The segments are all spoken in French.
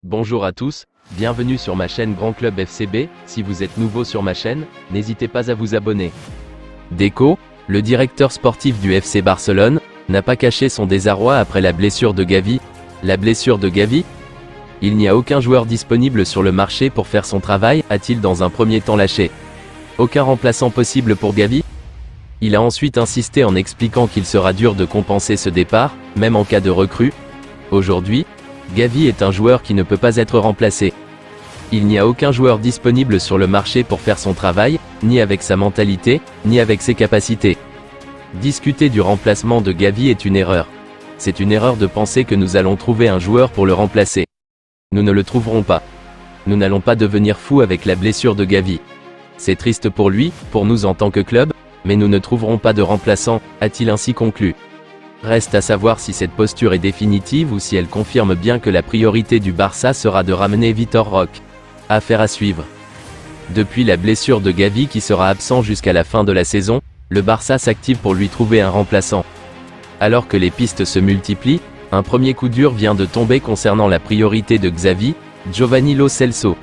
Bonjour à tous, bienvenue sur ma chaîne Grand Club FCB. Si vous êtes nouveau sur ma chaîne, n'hésitez pas à vous abonner. Deco, le directeur sportif du FC Barcelone, n'a pas caché son désarroi après la blessure de Gavi. La blessure de Gavi? Il n'y a aucun joueur disponible sur le marché pour faire son travail, a-t-il dans un premier temps lâché. Aucun remplaçant possible pour Gavi? Il a ensuite insisté en expliquant qu'il sera dur de compenser ce départ, même en cas de recrue. Aujourd'hui, Gavi est un joueur qui ne peut pas être remplacé. Il n'y a aucun joueur disponible sur le marché pour faire son travail, ni avec sa mentalité, ni avec ses capacités. Discuter du remplacement de Gavi est une erreur. C'est une erreur de penser que nous allons trouver un joueur pour le remplacer. Nous ne le trouverons pas. Nous n'allons pas devenir fous avec la blessure de Gavi. C'est triste pour lui, pour nous en tant que club, mais nous ne trouverons pas de remplaçant, a-t-il ainsi conclu. Reste à savoir si cette posture est définitive ou si elle confirme bien que la priorité du Barça sera de ramener Vitor Roque. Affaire à suivre. Depuis la blessure de Gavi qui sera absent jusqu'à la fin de la saison, le Barça s'active pour lui trouver un remplaçant. Alors que les pistes se multiplient, un premier coup dur vient de tomber concernant la priorité de Xavi, Giovanni Lo Celso.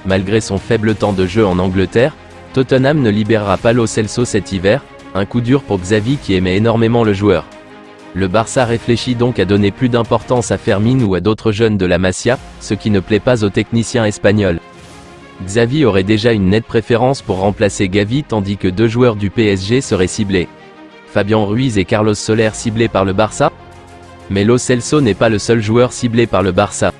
Malgré son faible temps de jeu en Angleterre, Tottenham ne libérera pas Lo Celso cet hiver, un coup dur pour Xavi qui aimait énormément le joueur. Le Barça réfléchit donc à donner plus d'importance à Fermin ou à d'autres jeunes de la Masia, ce qui ne plaît pas aux techniciens espagnols. Xavi aurait déjà une nette préférence pour remplacer Gavi tandis que deux joueurs du PSG seraient ciblés. Fabian Ruiz et Carlos Soler ciblés par le Barça? Mais Lo Celso n'est pas le seul joueur ciblé par le Barça.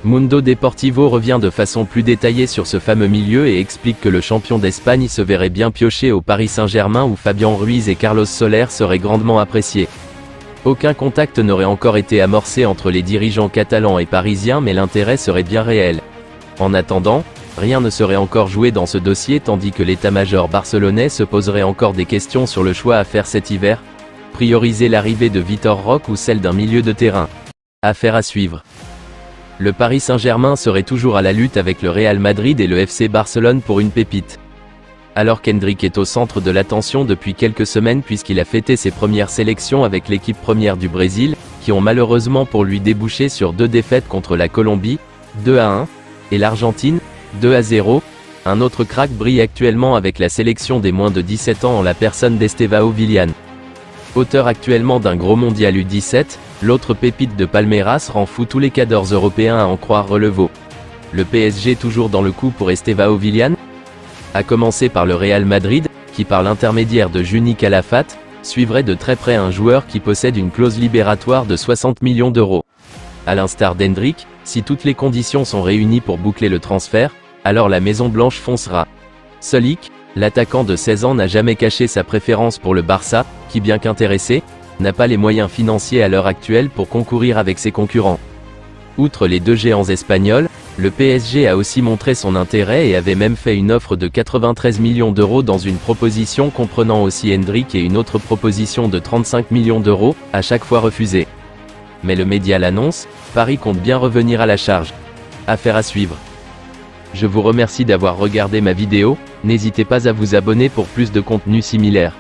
Mundo Deportivo revient de façon plus détaillée sur ce fameux milieu et explique que le champion d'Espagne se verrait bien piocher au Paris Saint-Germain où Fabian Ruiz et Carlos Soler seraient grandement appréciés. Aucun contact n'aurait encore été amorcé entre les dirigeants catalans et parisiens mais l'intérêt serait bien réel. En attendant, rien ne serait encore joué dans ce dossier tandis que l'état-major barcelonais se poserait encore des questions sur le choix à faire cet hiver. Prioriser l'arrivée de Vitor Roque ou celle d'un milieu de terrain. Affaire à suivre. Le Paris Saint-Germain serait toujours à la lutte avec le Real Madrid et le FC Barcelone pour une pépite. Alors qu'Hendrick est au centre de l'attention depuis quelques semaines puisqu'il a fêté ses premières sélections avec l'équipe première du Brésil, qui ont malheureusement pour lui débouché sur deux défaites contre la Colombie, 2-1, et l'Argentine, 2-0, un autre crack brille actuellement avec la sélection des moins de 17 ans en la personne d'Estevao Willian. Auteur actuellement d'un gros mondial U17, l'autre pépite de Palmeiras rend fou tous les cadors européens à en croire Relevo. Le PSG toujours dans le coup pour Estevao Willian? À commencer par le Real Madrid, qui par l'intermédiaire de Juni Calafat, suivrait de très près un joueur qui possède une clause libératoire de 60 millions d'euros. À l'instar d'Hendrick, si toutes les conditions sont réunies pour boucler le transfert, alors la Maison Blanche foncera. Solik, l'attaquant de 16 ans n'a jamais caché sa préférence pour le Barça, qui bien qu'intéressé, n'a pas les moyens financiers à l'heure actuelle pour concourir avec ses concurrents. Outre les deux géants espagnols, le PSG a aussi montré son intérêt et avait même fait une offre de 93 millions d'euros dans une proposition comprenant aussi Hendrick et une autre proposition de 35 millions d'euros, à chaque fois refusée. Mais le média l'annonce, Paris compte bien revenir à la charge. Affaire à suivre. Je vous remercie d'avoir regardé ma vidéo, n'hésitez pas à vous abonner pour plus de contenu similaire.